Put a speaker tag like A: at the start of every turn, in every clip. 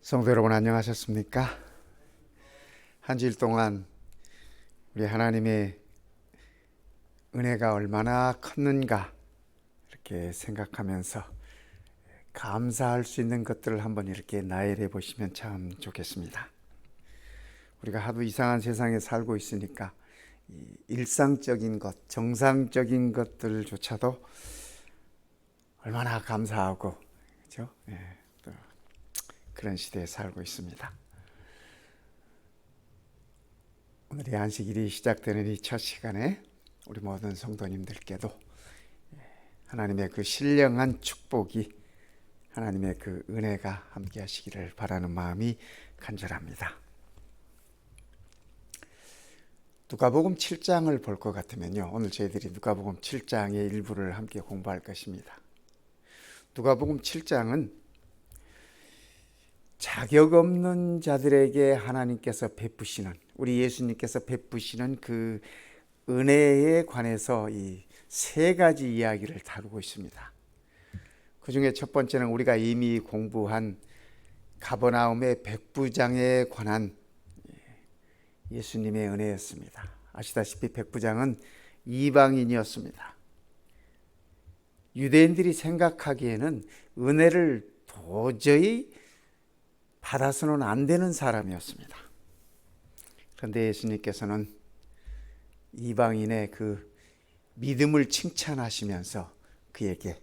A: 성도 여러분 안녕하셨습니까? 한 주일 동안 우리 하나님의 은혜가 얼마나 컸는가 이렇게 생각하면서 감사할 수 있는 것들을 한번 이렇게 나열해 보시면 참 좋겠습니다. 우리가 하도 이상한 세상에 살고 있으니까 일상적인 것, 정상적인 것들조차도 얼마나 감사하고 그렇죠? 또 그런 시대에 살고 있습니다. 오늘이 안식일이 시작되는 이 첫 시간에 우리 모든 성도님들께도 하나님의 그 신령한 축복이, 하나님의 그 은혜가 함께 하시기를 바라는 마음이 간절합니다. 누가복음 7장을 볼 것 같으면요, 오늘 저희들이 누가복음 7장의 일부를 함께 공부할 것입니다. 누가복음 7장은 자격 없는 자들에게 하나님께서 베푸시는, 우리 예수님께서 베푸시는 그 은혜에 관해서 이 세 가지 이야기를 다루고 있습니다. 그 중에 첫 번째는 우리가 이미 공부한 가버나움의 백부장에 관한 예수님의 은혜였습니다. 아시다시피 백부장은 이방인이었습니다. 유대인들이 생각하기에는 은혜를 도저히 받아서는 안 되는 사람이었습니다. 그런데 예수님께서는 이방인의 그 믿음을 칭찬하시면서 그에게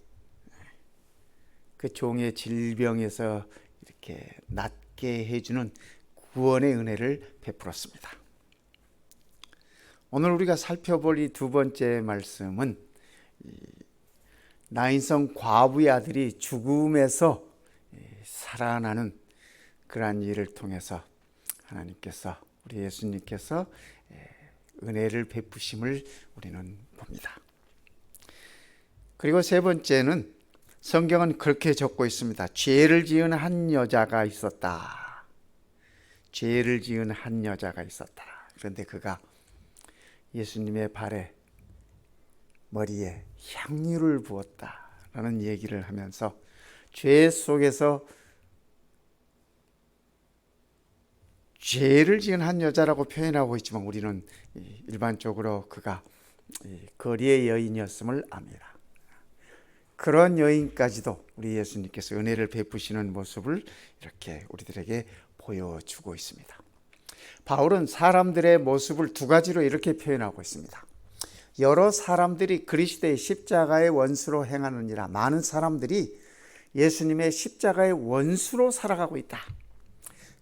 A: 그 종의 질병에서 이렇게 낫게 해주는 구원의 은혜를 베풀었습니다. 오늘 우리가 살펴볼 이 두 번째 말씀은 나인성 과부의 아들이 죽음에서 살아나는 그러한 일을 통해서 하나님께서, 우리 예수님께서 은혜를 베푸심을 우리는 봅니다. 그리고 세 번째는 성경은 그렇게 적고 있습니다. 죄를 지은 한 여자가 있었다. 죄를 지은 한 여자가 있었다. 그런데 그가 예수님의 발에, 머리에 향유를 부었다라는 얘기를 하면서 죄 속에서 죄를 지은 한 여자라고 표현하고 있지만 우리는 일반적으로 그가 거리의 여인이었음을 압니다. 그런 여인까지도 우리 예수님께서 은혜를 베푸시는 모습을 이렇게 우리들에게 보여주고 있습니다. 바울은 사람들의 모습을 두 가지로 이렇게 표현하고 있습니다. 여러 사람들이 그리스도의 십자가의 원수로 행하느니라. 많은 사람들이 예수님의 십자가의 원수로 살아가고 있다.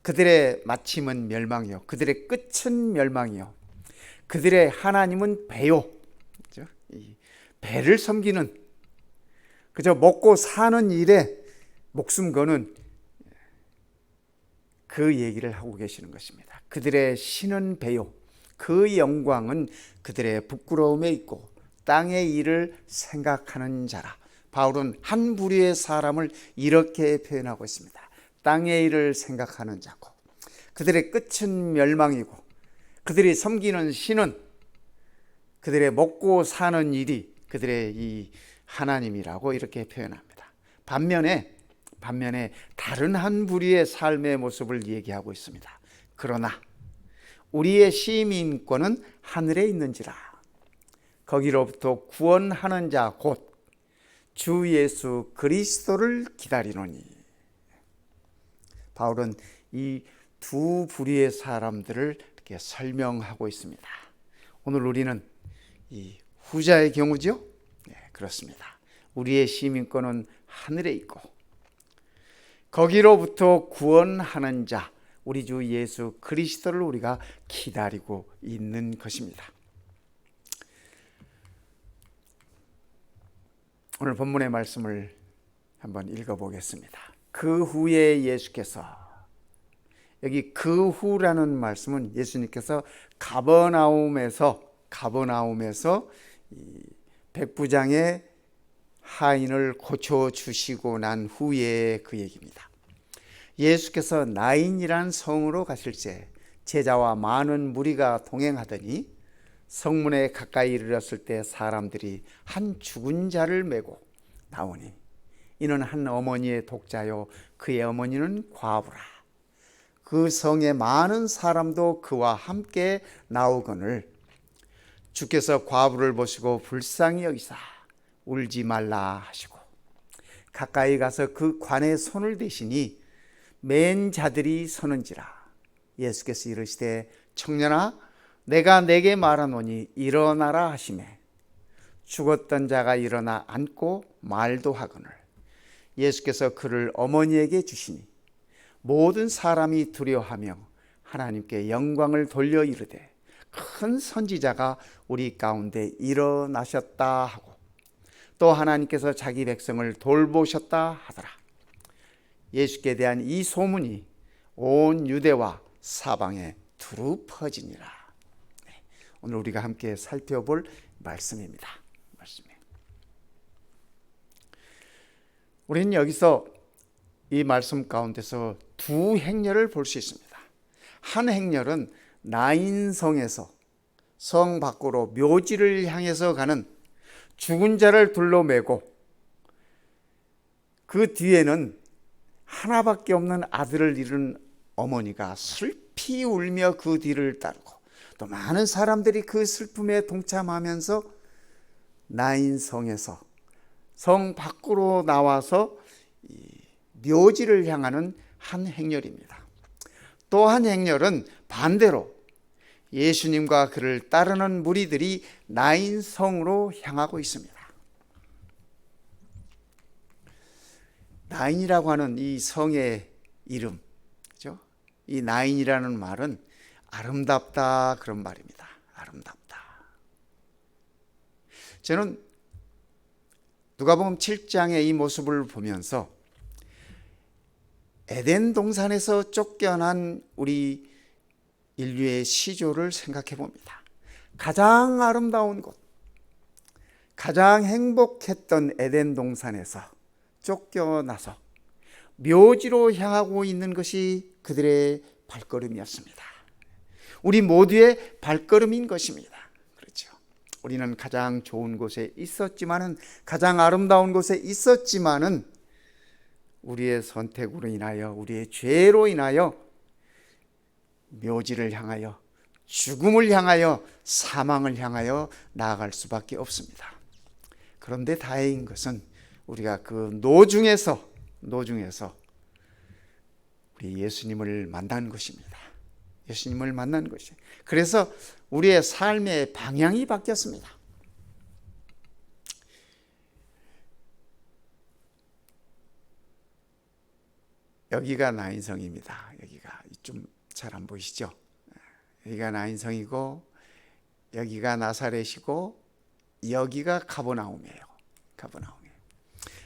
A: 그들의 마침은 멸망이요, 그들의 끝은 멸망이요, 그들의 하나님은 배요. 배를 섬기는, 그저 먹고 사는 일에 목숨 거는 그 얘기를 하고 계시는 것입니다. 그들의 신은 배요, 그 영광은 그들의 부끄러움에 있고 땅의 일을 생각하는 자라. 바울은 한 부류의 사람을 이렇게 표현하고 있습니다. 땅의 일을 생각하는 자고, 그들의 끝은 멸망이고, 그들이 섬기는 신은, 그들의 먹고 사는 일이 그들의 이 하나님이라고 이렇게 표현합니다. 반면에 다른 한 부류의 삶의 모습을 얘기하고 있습니다. 그러나 우리의 시민권은 하늘에 있는지라. 거기로부터 구원하는 자 곧 주 예수 그리스도를 기다리노니. 바울은 이 두 부류의 사람들을 이렇게 설명하고 있습니다. 오늘 우리는 이 후자의 경우죠? 네, 그렇습니다. 우리의 시민권은 하늘에 있고 거기로부터 구원하는 자, 우리 주 예수 그리스도를 우리가 기다리고 있는 것입니다. 오늘 본문의 말씀을 한번 읽어보겠습니다. 그 후에 예수께서, 여기 그 후라는 말씀은 예수님께서 가버나움에서 백부장의 하인을 고쳐주시고 난 후에 그 얘기입니다. 예수께서 나인이란 성으로 가실 때 제자와 많은 무리가 동행하더니 성문에 가까이 이르렀을 때 사람들이 한 죽은 자를 메고 나오니 이는 한 어머니의 독자요 그의 어머니는 과부라. 그 성에 많은 사람도 그와 함께 나오거늘 주께서 과부를 보시고 불쌍히 여기사 울지 말라 하시고 가까이 가서 그 관에 손을 대시니 맨 자들이 서는지라. 예수께서 이르시되 청년아 내가 내게 말하노니 일어나라 하시매 죽었던 자가 일어나 앉고 말도 하거늘 예수께서 그를 어머니에게 주시니 모든 사람이 두려워하며 하나님께 영광을 돌려 이르되 큰 선지자가 우리 가운데 일어나셨다 하고 또 하나님께서 자기 백성을 돌보셨다 하더라. 예수께 대한 이 소문이 온 유대와 사방에 두루 퍼지니라. 오늘 우리가 함께 살펴볼 말씀입니다. 우리는 여기서 이 말씀 가운데서 두 행렬을 볼 수 있습니다. 한 행렬은 나인성에서 성 밖으로 묘지를 향해서 가는 죽은 자를 둘러매고 그 뒤에는 하나밖에 없는 아들을 잃은 어머니가 슬피 울며 그 뒤를 따르고 또 많은 사람들이 그 슬픔에 동참하면서 나인성에서 성 밖으로 나와서 묘지를 향하는 한 행렬입니다. 또 한 행렬은 반대로 예수님과 그를 따르는 무리들이 나인성으로 향하고 있습니다. 나인이라고 하는 이 성의 이름, 그죠? 이 나인이라는 말은 아름답다 그런 말입니다. 아름답다. 저는 누가복음 7장의 이 모습을 보면서 에덴 동산에서 쫓겨난 우리 인류의 시조를 생각해 봅니다. 가장 아름다운 곳, 가장 행복했던 에덴 동산에서 쫓겨나서 묘지로 향하고 있는 것이 그들의 발걸음이었습니다. 우리 모두의 발걸음인 것입니다. 그렇죠. 우리는 가장 좋은 곳에 있었지만은, 가장 아름다운 곳에 있었지만은 우리의 선택으로 인하여, 우리의 죄로 인하여 묘지를 향하여, 죽음을 향하여, 사망을 향하여 나아갈 수밖에 없습니다. 그런데 다행인 것은 우리가 그 노중에서 우리 예수님을 만난 것입니다. 예수님을 만난 것이. 그래서 우리의 삶의 방향이 바뀌었습니다. 여기가 나인성입니다. 여기가 좀 잘 안 보이시죠? 여기가 나인성이고 여기가 나사렛이고 여기가 가버나움이에요. 가버나움이에요.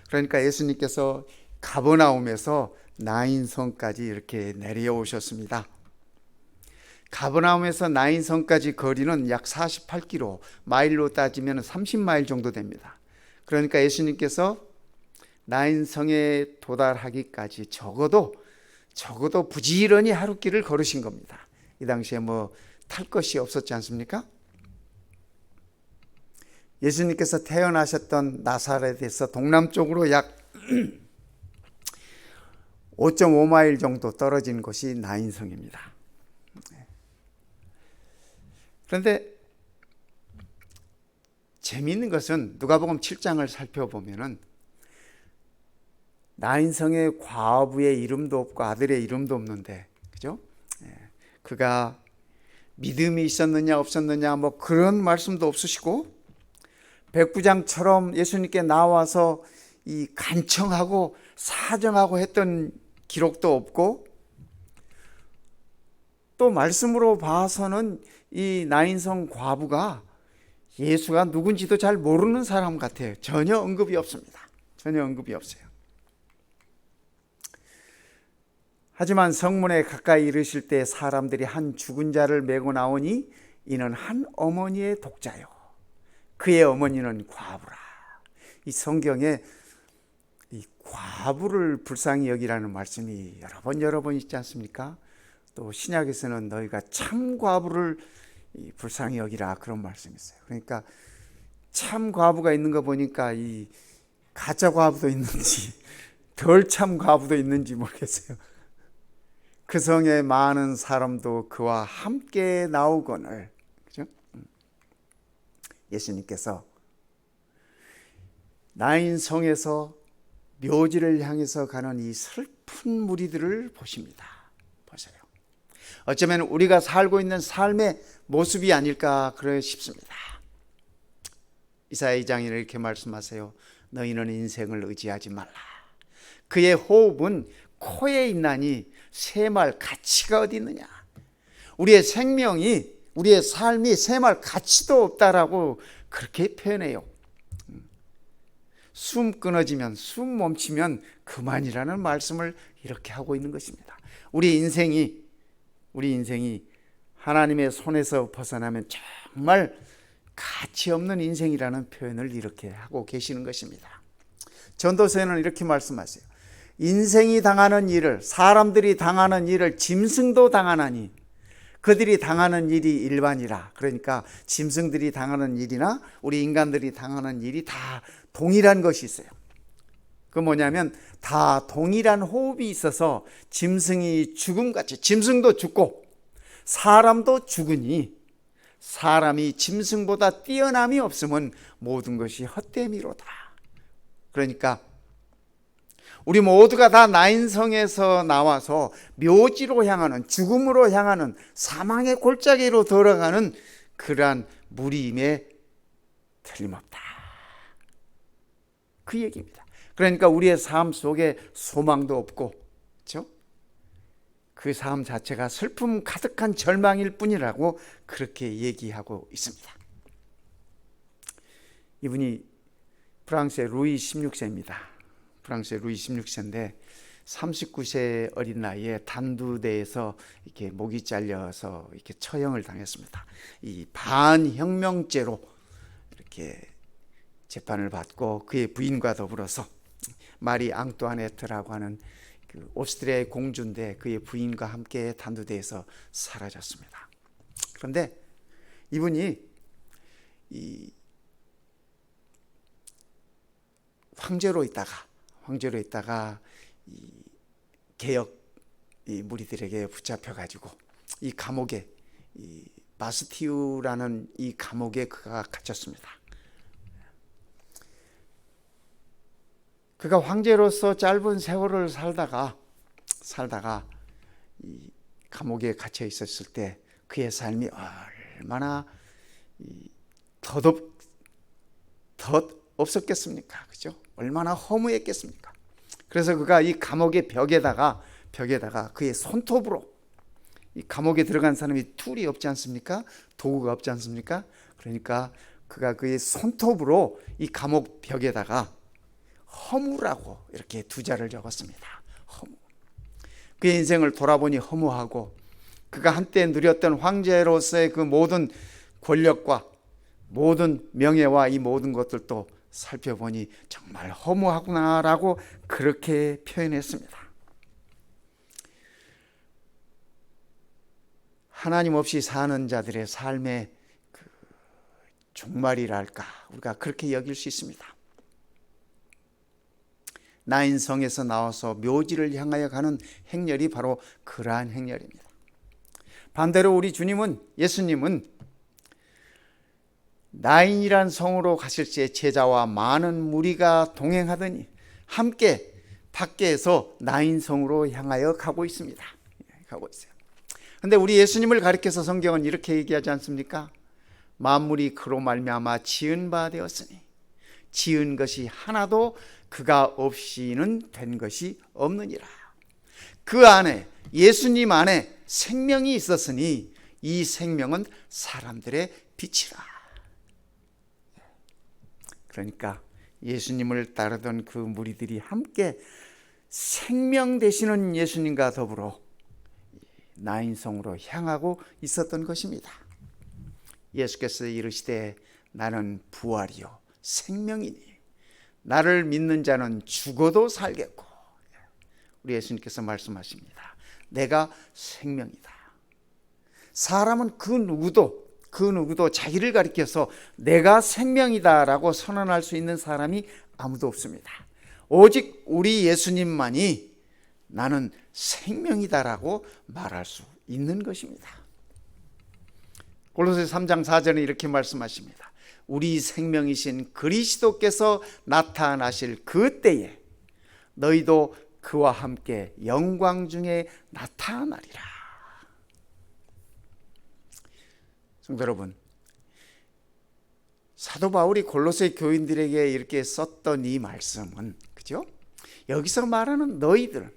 A: 그러니까 예수님께서 가버나움에서 나인성까지 이렇게 내려오셨습니다. 가버나움에서 나인성까지 거리는 약 48km, 마일로 따지면 30마일 정도 됩니다. 그러니까 예수님께서 나인성에 도달하기까지 적어도 부지런히 하루길을 걸으신 겁니다. 이 당시에 탈 것이 없었지 않습니까? 예수님께서 태어나셨던 나사렛에서 동남쪽으로 약 5.5마일 정도 떨어진 곳이 나인성입니다. 그런데 재미있는 것은 누가복음 7장을 살펴보면은 나인성의 과부의 이름도 없고 아들의 이름도 없는데, 그죠? 그가 믿음이 있었느냐 없었느냐 그런 말씀도 없으시고, 백부장처럼 예수님께 나와서 이 간청하고 사정하고 했던 기록도 없고, 또 말씀으로 봐서는 이 나인성 과부가 예수가 누군지도 잘 모르는 사람 같아요. 전혀 언급이 없습니다. 전혀 언급이 없어요. 하지만 성문에 가까이 이르실 때 사람들이 한 죽은 자를 메고 나오니 이는 한 어머니의 독자요 그의 어머니는 과부라. 이 성경에 이 과부를 불쌍히 여기라는 말씀이 여러 번 있지 않습니까? 또 신약에서는 너희가 참 과부를 불쌍히 여기라 그런 말씀이 있어요. 그러니까 참 과부가 있는 거 보니까 이 가짜 과부도 있는지 덜 참 과부도 있는지 모르겠어요. 그 성에 많은 사람도 그와 함께 나오거늘. 그죠? 예수님께서 나인 성에서 묘지를 향해서 가는 이 슬픈 무리들을 보십니다. 보세요. 어쩌면 우리가 살고 있는 삶의 모습이 아닐까 그래 싶습니다. 이사야 2장에 이렇게 말씀하세요. 너희는 인생을 의지하지 말라. 그의 호흡은 코에 있나니 새말 가치가 어디 있느냐. 우리의 생명이, 우리의 삶이 새말 가치도 없다라고 그렇게 표현해요. 숨 끊어지면, 숨 멈추면 그만이라는 말씀을 이렇게 하고 있는 것입니다. 우리 인생이 하나님의 손에서 벗어나면 정말 가치 없는 인생이라는 표현을 이렇게 하고 계시는 것입니다. 전도서에는 이렇게 말씀하세요. 인생이 당하는 일을, 사람들이 당하는 일을 짐승도 당하나니 그들이 당하는 일이 일반이라. 그러니까 짐승들이 당하는 일이나 우리 인간들이 당하는 일이 다 동일한 것이 있어요. 그 뭐냐면 다 동일한 호흡이 있어서 짐승이 죽음같이, 짐승도 죽고 사람도 죽으니 사람이 짐승보다 뛰어남이 없으면 모든 것이 헛되미로다. 그러니까 우리 모두가 다 나인성에서 나와서 묘지로 향하는, 죽음으로 향하는, 사망의 골짜기로 돌아가는 그러한 무리임에 틀림없다. 그 얘기입니다. 그러니까 우리의 삶 속에 소망도 없고, 그렇죠? 그 삶 자체가 슬픔 가득한 절망일 뿐이라고 그렇게 얘기하고 있습니다. 이분이 프랑스의 루이 16세입니다. 프랑스의 루이 16세인데 39세 어린 나이에 단두대에서 이렇게 목이 잘려서 이렇게 처형을 당했습니다. 이 반혁명죄로 이렇게 재판을 받고 그의 부인과 더불어서 마리 앙뚜아네트라고 하는 그 오스트리아의 공주인데 그의 부인과 함께 단두대에서 사라졌습니다. 그런데 이분이 이 황제로 있다가 이 개혁 이 무리들에게 붙잡혀 가지고 이 감옥에, 이 바스티유라는 이 감옥에 그가 갇혔습니다. 그가 황제로서 짧은 세월을 살다가 이 감옥에 갇혀 있었을 때 그의 삶이 얼마나 없었겠습니까? 그죠? 얼마나 허무했겠습니까? 그래서 그가 이 감옥의 벽에다가 그의 손톱으로, 이 감옥에 들어간 사람이 툴이 없지 않습니까? 도구가 없지 않습니까? 그러니까 그가 그의 손톱으로 이 감옥 벽에다가 허무라고 이렇게 두 자를 적었습니다. 허무. 그의 인생을 돌아보니 허무하고 그가 한때 누렸던 황제로서의 그 모든 권력과 모든 명예와 이 모든 것들도 살펴보니 정말 허무하구나라고 그렇게 표현했습니다. 하나님 없이 사는 자들의 삶의 그 종말이랄까, 우리가 그렇게 여길 수 있습니다. 나인성에서 나와서 묘지를 향하여 가는 행렬이 바로 그러한 행렬입니다. 반대로 우리 예수님은 나인이란 성으로 가실 때 제자와 많은 무리가 동행하더니 함께 밖에서 나인성으로 향하여 가고 있습니다. 가고 있어요. 그런데 우리 예수님을 가리켜서 성경은 이렇게 얘기하지 않습니까? 만물이 그로 말미암아 지은 바 되었으니 지은 것이 하나도 그가 없이는 된 것이 없느니라. 그 안에, 예수님 안에 생명이 있었으니 이 생명은 사람들의 빛이라. 그러니까 예수님을 따르던 그 무리들이 함께 생명 되시는 예수님과 더불어 나인성으로 향하고 있었던 것입니다. 예수께서 이르시되 나는 부활이요 생명이니 나를 믿는 자는 죽어도 살겠고, 우리 예수님께서 말씀하십니다. 내가 생명이다. 사람은 그 누구도 자기를 가리켜서 내가 생명이다라고 선언할 수 있는 사람이 아무도 없습니다. 오직 우리 예수님만이 나는 생명이다라고 말할 수 있는 것입니다. 골로새 3장 4절에 이렇게 말씀하십니다. 우리 생명이신 그리스도께서 나타나실 그때에 너희도 그와 함께 영광 중에 나타나리라. 성도 여러분, 사도 바울이 골로새 교인들에게 이렇게 썼던 이 말씀은, 그죠? 여기서 말하는 너희들,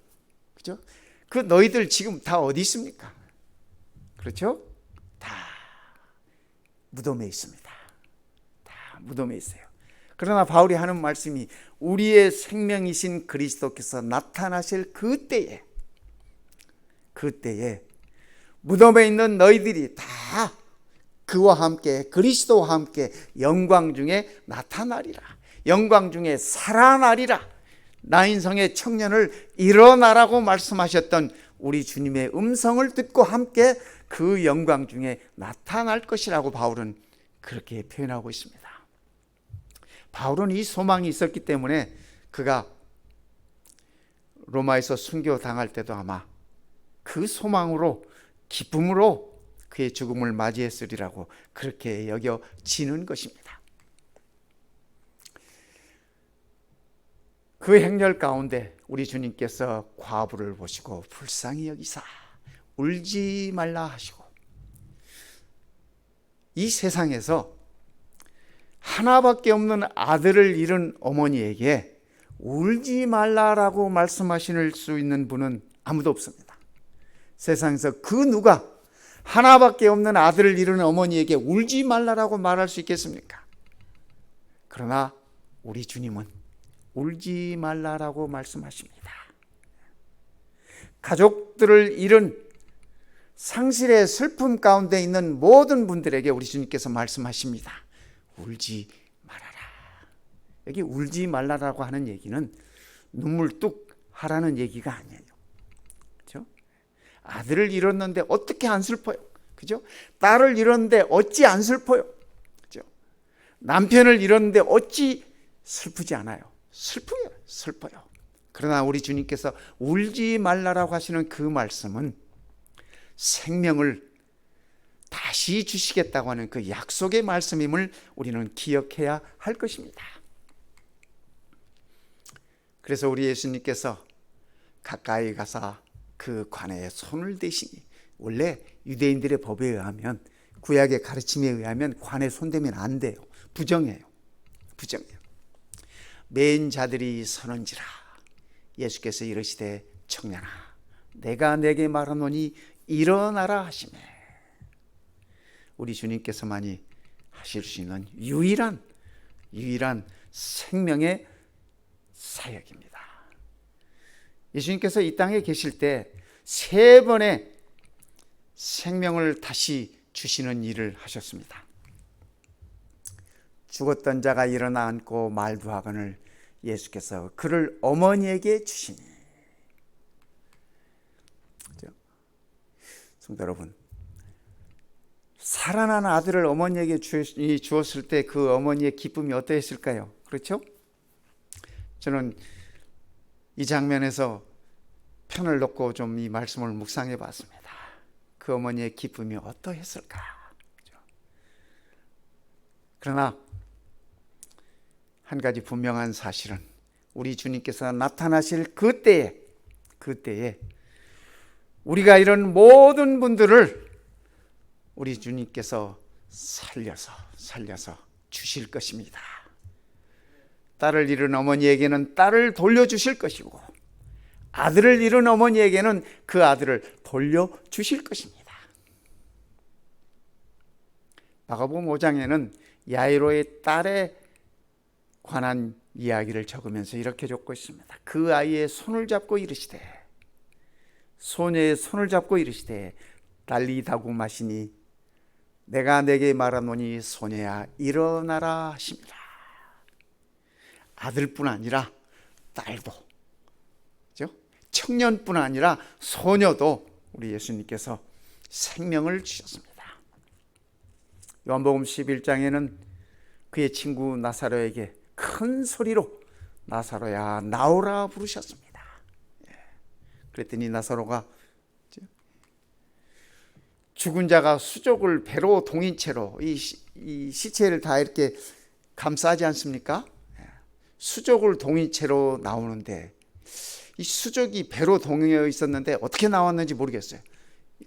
A: 그죠? 그 너희들 지금 다 어디 있습니까? 그렇죠? 다 무덤에 있습니다. 다 무덤에 있어요. 그러나 바울이 하는 말씀이 우리의 생명이신 그리스도께서 나타나실 그때에 무덤에 있는 너희들이 다 그와 함께, 그리스도와 함께 영광 중에 나타나리라. 영광 중에 살아나리라. 나인성의 청년을 일어나라고 말씀하셨던 우리 주님의 음성을 듣고 함께 그 영광 중에 나타날 것이라고 바울은 그렇게 표현하고 있습니다. 바울은 이 소망이 있었기 때문에 그가 로마에서 순교당할 때도 아마 그 소망으로, 기쁨으로 그의 죽음을 맞이했으리라고 그렇게 여겨지는 것입니다. 그 행렬 가운데 우리 주님께서 과부를 보시고 불쌍히 여기사 울지 말라 하시고, 이 세상에서 하나밖에 없는 아들을 잃은 어머니에게 울지 말라라고 말씀하실 수 있는 분은 아무도 없습니다. 세상에서 그 누가 하나밖에 없는 아들을 잃은 어머니에게 울지 말라라고 말할 수 있겠습니까? 그러나 우리 주님은 울지 말라라고 말씀하십니다. 가족들을 잃은 상실의 슬픔 가운데 있는 모든 분들에게 우리 주님께서 말씀하십니다. 울지 말아라. 여기 울지 말라라고 하는 얘기는 눈물 뚝 하라는 얘기가 아니에요. 그렇죠? 아들을 잃었는데 어떻게 안 슬퍼요? 그죠? 딸을 잃었는데 어찌 안 슬퍼요? 그죠? 남편을 잃었는데 어찌 슬프지 않아요? 슬퍼요. 그러나 우리 주님께서 울지 말라라고 하시는 그 말씀은 생명을 다시 주시겠다고 하는 그 약속의 말씀임을 우리는 기억해야 할 것입니다. 그래서 우리 예수님께서 가까이 가서 그 관에 손을 대시니, 원래 유대인들의 법에 의하면, 구약의 가르침에 의하면 관에 손대면 안 돼요. 부정해요. 맨 자들이 서는지라 예수께서 이르시되 청년아 내가 내게 말하노니 일어나라 하시매. 우리 주님께서만이 하실 수 있는 유일한 생명의 사역입니다. 예수님께서 이 땅에 계실 때 3번의 생명을 다시 주시는 일을 하셨습니다. 죽었던 자가 일어나 앉고 말도 하거늘 예수께서 그를 어머니에게 주시니. 성도 여러분, 살아난 아들을 어머니에게 주었을 때 그 어머니의 기쁨이 어떠했을까요? 그렇죠? 저는 이 장면에서 편을 놓고 좀 이 말씀을 묵상해 봤습니다. 그 어머니의 기쁨이 어떠했을까? 그러나 한 가지 분명한 사실은 우리 주님께서 나타나실 그때에 우리가 이런 모든 분들을 우리 주님께서 살려서 주실 것입니다. 딸을 잃은 어머니에게는 딸을 돌려주실 것이고, 아들을 잃은 어머니에게는 그 아들을 돌려주실 것입니다. 마가복음 5장에는 야이로의 딸에 관한 이야기를 적으면서 이렇게 적고 있습니다. 그 아이의 손을 잡고 이르시되, 소녀의 손을 잡고 이르시되 달리다고 마시니 내가 내게 말하노니 소녀야 일어나라 하십니다. 아들뿐 아니라 딸도, 그렇죠? 청년뿐 아니라 소녀도 우리 예수님께서 생명을 주셨습니다. 요한복음 11장에는 그의 친구 나사로에게 큰 소리로 나사로야 나오라 부르셨습니다. 그랬더니 나사로가 죽은 자가 수족을 배로 동인 채로 이 시체를 다 이렇게 감싸지 않습니까? 수족을 동인 채로 나오는데 이 수족이 배로 동여 있었는데 어떻게 나왔는지 모르겠어요.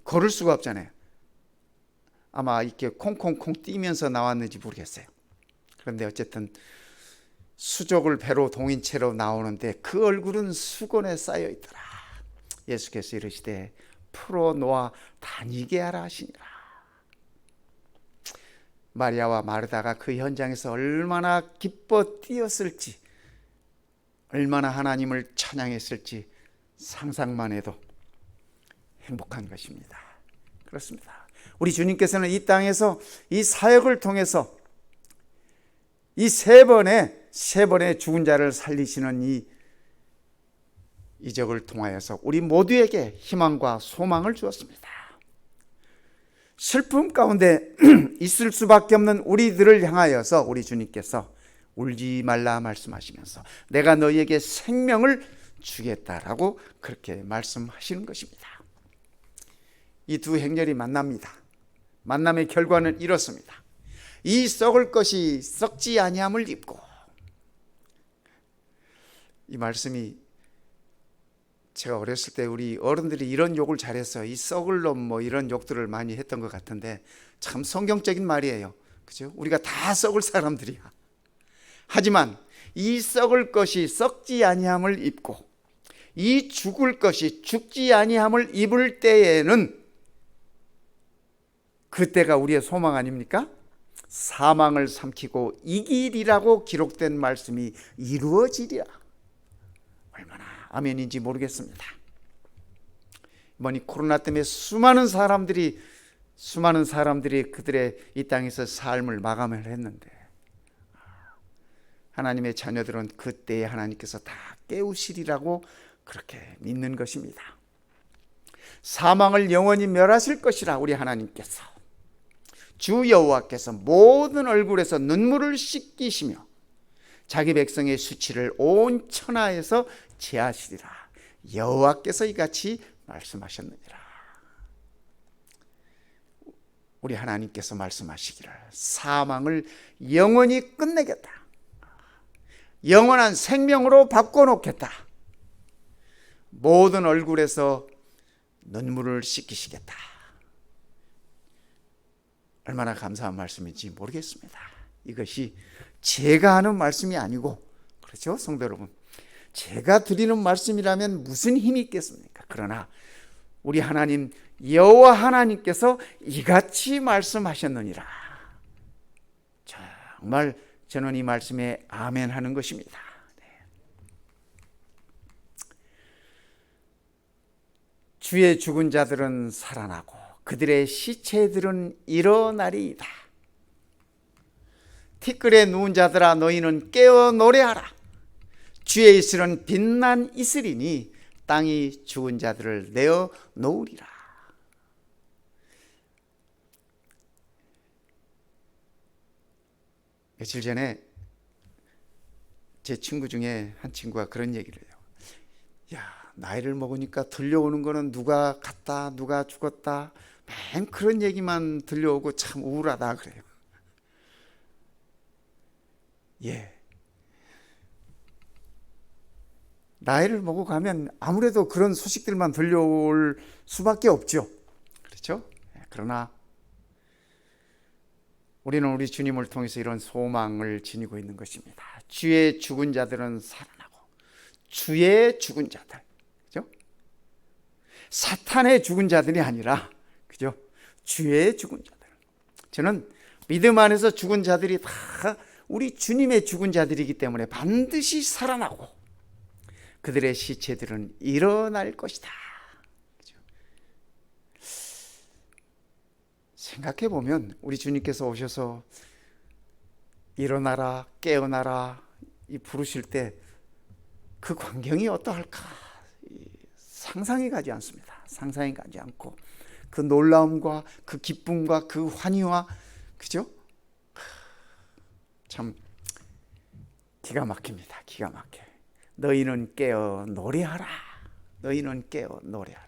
A: 걸을 수가 없잖아요. 아마 이렇게 콩콩콩 뛰면서 나왔는지 모르겠어요. 그런데 어쨌든 수족을 배로 동인 채로 나오는데 그 얼굴은 수건에 쌓여 있더라. 예수께서 이르시되 풀어놓아 다니게 하라 하시니라. 마리아와 마르다가 그 현장에서 얼마나 기뻐 뛰었을지, 얼마나 하나님을 찬양했을지 상상만 해도 행복한 것입니다. 그렇습니다. 우리 주님께서는 이 땅에서 이 사역을 통해서 이 세 번의 죽은 자를 살리시는 이 이적을 통하여서 우리 모두에게 희망과 소망을 주었습니다. 슬픔 가운데 있을 수밖에 없는 우리들을 향하여서 우리 주님께서 울지 말라 말씀하시면서 내가 너희에게 생명을 주겠다라고 그렇게 말씀하시는 것입니다. 이 두 행렬이 만납니다. 만남의 결과는 이렇습니다. 이 썩을 것이 썩지 아니함을 입고, 이 말씀이 제가 어렸을 때 우리 어른들이 이런 욕을 잘했어요. 이 썩을 놈 뭐 이런 욕들을 많이 했던 것 같은데 참 성경적인 말이에요. 그죠? 우리가 다 썩을 사람들이야. 하지만 이 썩을 것이 썩지 아니함을 입고 이 죽을 것이 죽지 아니함을 입을 때에는 그때가 우리의 소망 아닙니까? 사망을 삼키고 이기리라고 기록된 말씀이 이루어지리라. 얼마나 아멘인지 모르겠습니다. 이번 코로나 때문에 수많은 사람들이 그들의 이 땅에서 삶을 마감을 했는데 하나님의 자녀들은 그때에 하나님께서 다 깨우시리라고 그렇게 믿는 것입니다. 사망을 영원히 멸하실 것이라 우리 하나님께서, 주 여호와께서 모든 얼굴에서 눈물을 씻기시며 자기 백성의 수치를 온 천하에서 제하시리라. 여호와께서 이같이 말씀하셨느니라. 우리 하나님께서 말씀하시기를 사망을 영원히 끝내겠다. 영원한 생명으로 바꿔놓겠다. 모든 얼굴에서 눈물을 씻기시겠다. 얼마나 감사한 말씀인지 모르겠습니다. 이것이 제가 하는 말씀이 아니고, 그렇죠, 성도 여러분? 제가 드리는 말씀이라면 무슨 힘이 있겠습니까? 그러나 우리 하나님 여호와 하나님께서 이같이 말씀하셨느니라. 정말 저는 이 말씀에 아멘 하는 것입니다. 주의 죽은 자들은 살아나고 그들의 시체들은 일어나리이다. 티끌에 누운 자들아 너희는 깨어 노래하라. 주의 이슬은 빛난 이슬이니 땅이 죽은 자들을 내어 놓으리라. 며칠 전에 제 친구 중에 한 친구가 그런 얘기를 해요. 야, 나이를 먹으니까 들려오는 거는 누가 갔다 누가 죽었다 맨 그런 얘기만 들려오고 참 우울하다 그래요. 예, 나이를 먹어가면 아무래도 그런 소식들만 들려올 수밖에 없죠. 그렇죠? 그러나 우리는 우리 주님을 통해서 이런 소망을 지니고 있는 것입니다. 주의 죽은 자들은 살아나고, 주의 죽은 자들, 그죠? 사탄의 죽은 자들이 아니라, 그죠? 주의 죽은 자들. 저는 믿음 안에서 죽은 자들이 다 우리 주님의 죽은 자들이기 때문에 반드시 살아나고 그들의 시체들은 일어날 것이다. 그죠? 생각해 보면 우리 주님께서 오셔서 일어나라 깨어나라 이 부르실 때 그 광경이 어떠할까 상상이 가지 않습니다. 상상이 가지 않고 그 놀라움과 그 기쁨과 그 환희와, 그죠? 참 기가 막힙니다. 기가 막혀. 너희는 깨어 노래하라. 너희는 깨어 노래하라.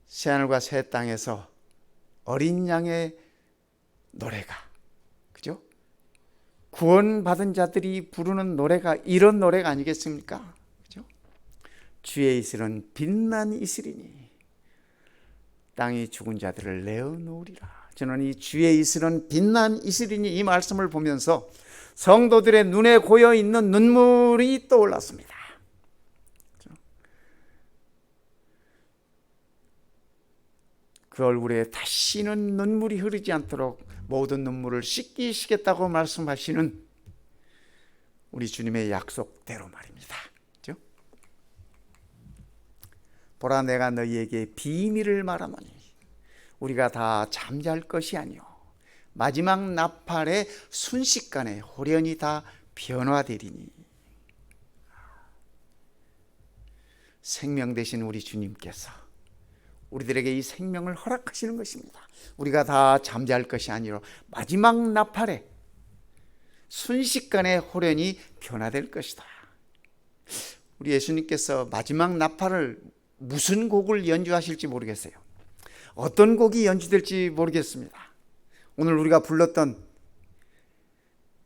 A: 새하늘과 새 땅에서 어린 양의 노래가, 그죠? 구원받은 자들이 부르는 노래가 이런 노래가 아니겠습니까? 그죠? 주의 이슬은 빛난 이슬이니 땅이 죽은 자들을 내어놓으리라. 저는 이 주의 이슬은 빛난 이슬이니 이 말씀을 보면서 성도들의 눈에 고여있는 눈물이 떠올랐습니다. 그 얼굴에 다시는 눈물이 흐르지 않도록 모든 눈물을 씻기시겠다고 말씀하시는 우리 주님의 약속대로 말입니다. 그렇죠? 보라, 내가 너희에게 비밀을 말하노니 우리가 다 잠잘 것이 아니요 마지막 나팔의 순식간에 호련히 다 변화되리니. 생명 되신 우리 주님께서 우리들에게 이 생명을 허락하시는 것입니다. 우리가 다 잠잘 것이 아니라 마지막 나팔에 순식간에 호련히 변화될 것이다. 우리 예수님께서 마지막 나팔을 무슨 곡을 연주하실지 모르겠어요. 어떤 곡이 연주될지 모르겠습니다. 오늘 우리가 불렀던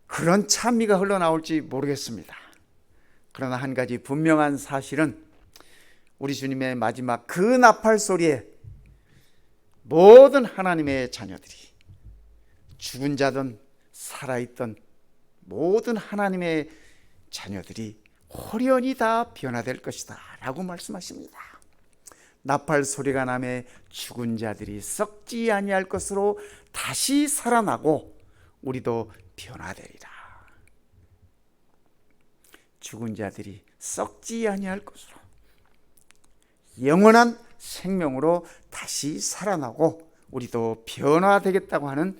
A: 그런 찬미가 흘러나올지 모르겠습니다. 그러나 한 가지 분명한 사실은 우리 주님의 마지막 그 나팔 소리에 모든 하나님의 자녀들이, 죽은 자든 살아있던 모든 하나님의 자녀들이 호련히 다 변화될 것이다 라고 말씀하십니다. 나팔 소리가 나매 죽은 자들이 썩지 아니할 것으로 다시 살아나고 우리도 변화되리라. 죽은 자들이 썩지 아니할 것으로 영원한 생명으로 다시 살아나고 우리도 변화되겠다고 하는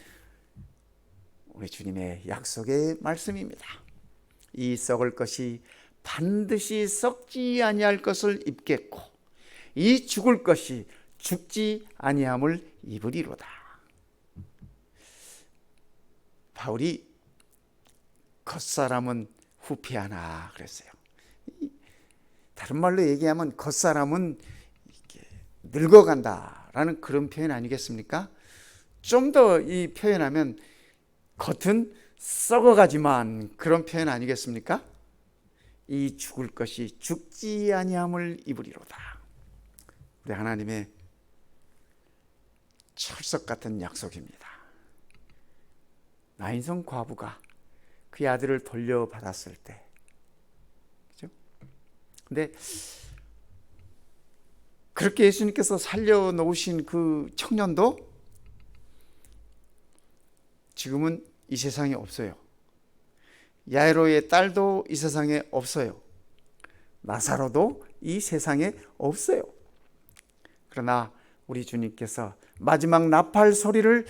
A: 우리 주님의 약속의 말씀입니다. 이 썩을 것이 반드시 썩지 아니할 것을 입겠고 이 죽을 것이 죽지 아니함을 입으리로다. 바울이 겉사람은 후패하나 그랬어요. 다른 말로 얘기하면 겉사람은 늙어간다라는 그런 표현 아니겠습니까? 좀 더 이 표현하면 겉은 썩어가지만 그런 표현 아니겠습니까? 이 죽을 것이 죽지 아니함을 입으리로다. 우리 하나님의 철석 같은 약속입니다. 나인성 과부가 그의 아들을 돌려받았을 때, 그죠? 근데 그렇게 예수님께서 살려놓으신 그 청년도 지금은 이 세상에 없어요. 야이로의 딸도 이 세상에 없어요. 나사로도 이 세상에 없어요. 그러나 우리 주님께서 마지막 나팔 소리를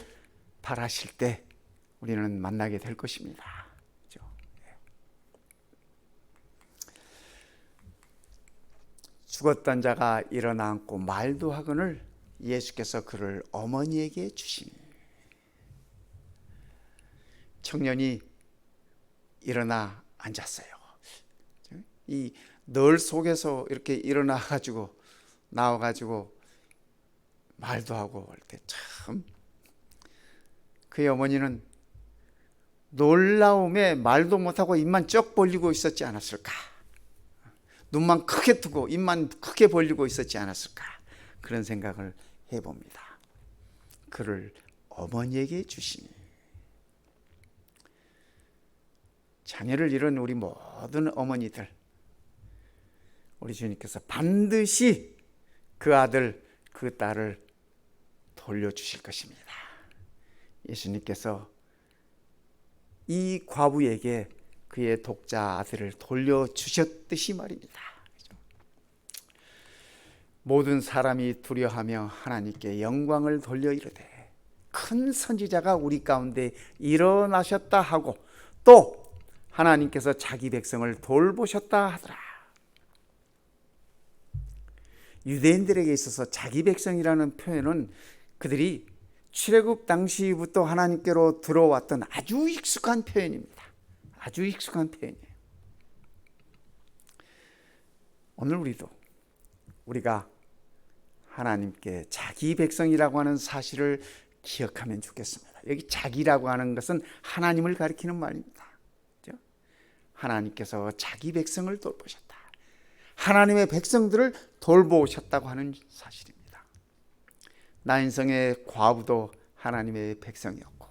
A: 발하실 때 우리는 만나게 될 것입니다. 그렇죠? 죽었던 자가 일어나 앉고 말도 하거늘 예수께서 그를 어머니에게 주시니. 청년이 일어나 앉았어요. 이 널 속에서 이렇게 일어나가지고 나와가지고 말도 하고 할 때 참 그의 어머니는 놀라움에 말도 못하고 입만 쩍 벌리고 있었지 않았을까? 눈만 크게 뜨고 입만 크게 벌리고 있었지 않았을까? 그런 생각을 해봅니다. 그를 어머니에게 주시니. 자녀를 잃은 우리 모든 어머니들, 우리 주님께서 반드시 그 아들, 그 딸을 돌려주실 것입니다. 예수님께서 이 과부에게 그의 독자 아들을 돌려주셨듯이 말입니다. 모든 사람이 두려워하며 하나님께 영광을 돌려 이르되 큰 선지자가 우리 가운데 일어나셨다 하고 또 하나님께서 자기 백성을 돌보셨다 하더라. 유대인들에게 있어서 자기 백성이라는 표현은 그들이 출애굽 당시부터 하나님께로 들어왔던 아주 익숙한 표현입니다. 아주 익숙한 표현이에요. 오늘 우리가 하나님께 자기 백성이라고 하는 사실을 기억하면 좋겠습니다. 여기 자기라고 하는 것은 하나님을 가리키는 말입니다. 그렇죠? 하나님께서 자기 백성을 돌보셨다. 하나님의 백성들을 돌보셨다고 하는 사실입니다. 나인성의 과부도 하나님의 백성이었고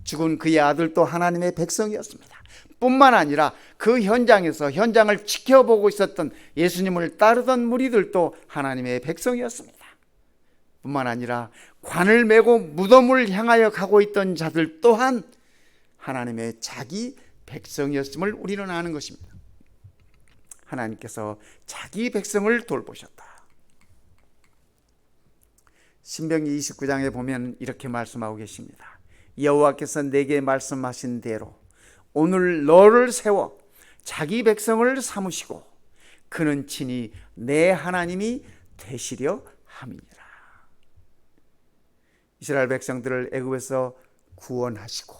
A: 죽은 그의 아들도 하나님의 백성이었습니다. 뿐만 아니라 그 현장을 지켜보고 있었던 예수님을 따르던 무리들도 하나님의 백성이었습니다. 뿐만 아니라 관을 메고 무덤을 향하여 가고 있던 자들 또한 하나님의 자기 백성이었음을 우리는 아는 것입니다. 하나님께서 자기 백성을 돌보셨다. 신명기 29장에 보면 이렇게 말씀하고 계십니다. 여호와께서 내게 말씀하신 대로 오늘 너를 세워 자기 백성을 삼으시고 그는 친히 내 하나님이 되시려 함이니라. 이스라엘 백성들을 애굽에서 구원하시고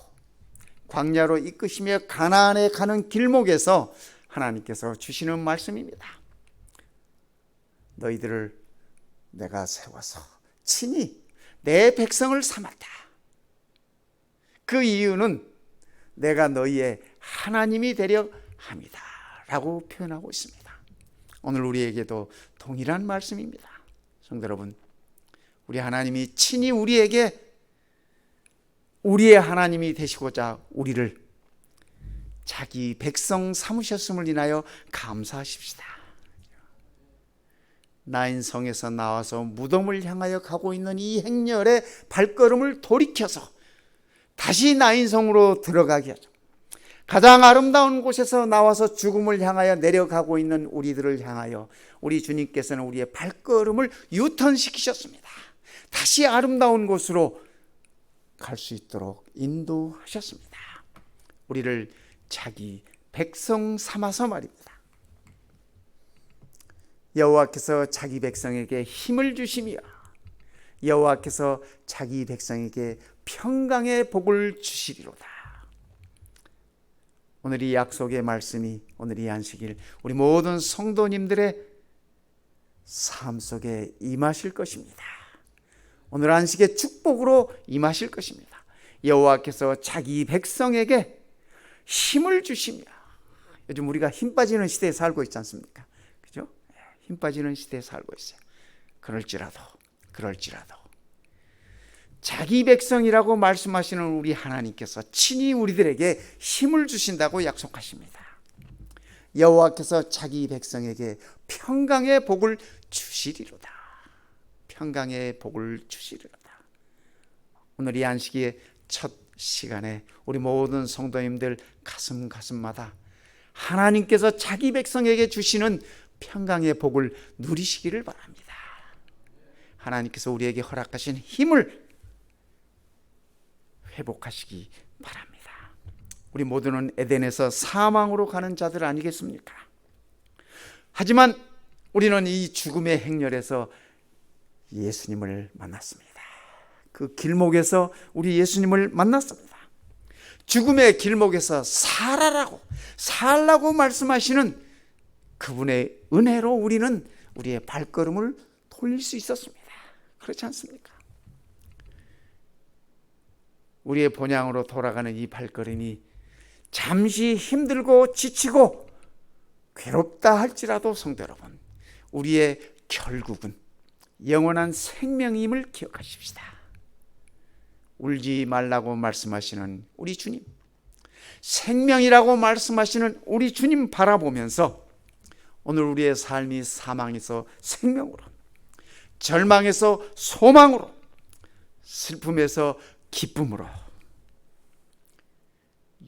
A: 광야로 이끄시며 가나안에 가는 길목에서 하나님께서 주시는 말씀입니다. 너희들을 내가 세워서 친히 내 백성을 삼았다. 그 이유는 내가 너희의 하나님이 되려 함이다 라고 표현하고 있습니다. 오늘 우리에게도 동일한 말씀입니다. 성도 여러분, 우리 하나님이 친히 우리에게 우리의 하나님이 되시고자 우리를 자기 백성 삼으셨음을 인하여 감사하십시다. 나인성에서 나와서 무덤을 향하여 가고 있는 이 행렬의 발걸음을 돌이켜서 다시 나인성으로 들어가게 하죠. 가장 아름다운 곳에서 나와서 죽음을 향하여 내려가고 있는 우리들을 향하여 우리 주님께서는 우리의 발걸음을 유턴시키셨습니다. 다시 아름다운 곳으로 갈 수 있도록 인도하셨습니다. 우리를 자기 백성 삼아서 말입니다. 여호와께서 자기 백성에게 힘을 주시며 여호와께서 자기 백성에게 평강의 복을 주시리로다. 오늘 이 약속의 말씀이, 오늘 이 안식일 우리 모든 성도님들의 삶 속에 임하실 것입니다. 오늘 안식의 축복으로 임하실 것입니다. 여호와께서 자기 백성에게 힘을 주시며, 요즘 우리가 힘 빠지는 시대에 살고 있지 않습니까? 그죠? 힘 빠지는 시대에 살고 있어요. 그럴지라도 자기 백성이라고 말씀하시는 우리 하나님께서 친히 우리들에게 힘을 주신다고 약속하십니다. 여호와께서 자기 백성에게 평강의 복을 주시리로다. 평강의 복을 주시리로다. 오늘 이 안식의 첫 시간에 우리 모든 성도님들 가슴마다 하나님께서 자기 백성에게 주시는 평강의 복을 누리시기를 바랍니다. 하나님께서 우리에게 허락하신 힘을 회복하시기 바랍니다. 우리 모두는 에덴에서 사망으로 가는 자들 아니겠습니까? 하지만 우리는 이 죽음의 행렬에서 예수님을 만났습니다. 그 길목에서 우리 예수님을 만났습니다. 죽음의 길목에서 살라고 말씀하시는 그분의 은혜로 우리는 우리의 발걸음을 돌릴 수 있었습니다. 그렇지 않습니까? 우리의 본향으로 돌아가는 이 발걸음이 잠시 힘들고 지치고 괴롭다 할지라도 성도 여러분, 우리의 결국은 영원한 생명임을 기억하십시다. 울지 말라고 말씀하시는 우리 주님, 생명이라고 말씀하시는 우리 주님 바라보면서 오늘 우리의 삶이 사망에서 생명으로, 절망에서 소망으로, 슬픔에서 기쁨으로,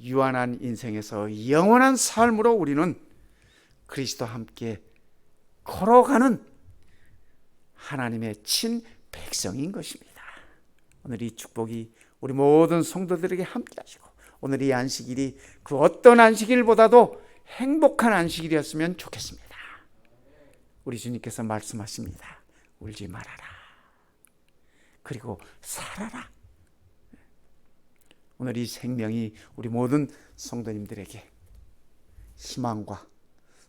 A: 유한한 인생에서 영원한 삶으로 우리는 그리스도와 함께 걸어가는 하나님의 친 백성인 것입니다. 오늘 이 축복이 우리 모든 성도들에게 함께 하시고 오늘 이 안식일이 그 어떤 안식일보다도 행복한 안식일이었으면 좋겠습니다. 우리 주님께서 말씀하십니다. 울지 말아라. 그리고 살아라. 오늘 이 생명이 우리 모든 성도님들에게 희망과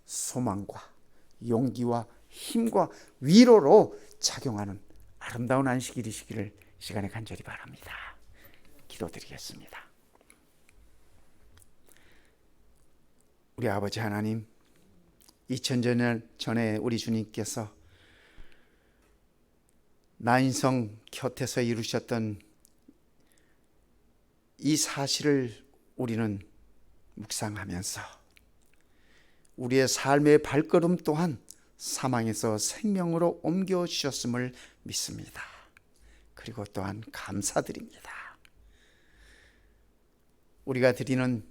A: 소망과 용기와 힘과 위로로 작용하는 아름다운 안식이 되시기를 이 시간에 간절히 바랍니다. 기도드리겠습니다. 우리 아버지 하나님, 2000년 전에 우리 주님께서 나인성 곁에서 이루셨던 이 사실을 우리는 묵상하면서 우리의 삶의 발걸음 또한 사망에서 생명으로 옮겨주셨음을 믿습니다. 그리고 또한 감사드립니다. 우리가 드리는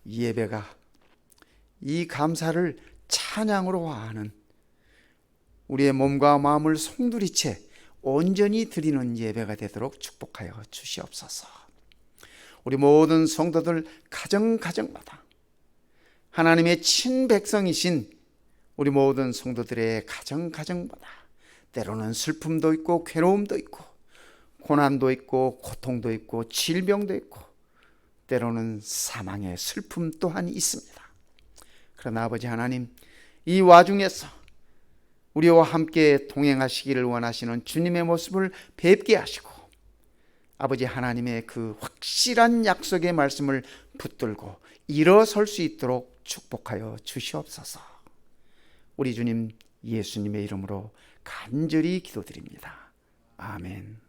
A: 예배가 이 감사를 찬양으로 화하는 우리의 몸과 마음을 송두리째 온전히 드리는 예배가 되도록 축복하여 주시옵소서. 우리 모든 성도들 가정가정마다 하나님의 친백성이신 우리 모든 성도들의 가정가정마다 때로는 슬픔도 있고 괴로움도 있고 고난도 있고 고통도 있고 질병도 있고 때로는 사망의 슬픔 또한 있습니다. 그러나 아버지 하나님, 이 와중에서 우리와 함께 동행하시기를 원하시는 주님의 모습을 뵙게 하시고 아버지 하나님의 그 확실한 약속의 말씀을 붙들고 일어설 수 있도록 축복하여 주시옵소서. 우리 주님 예수님의 이름으로 간절히 기도드립니다. 아멘.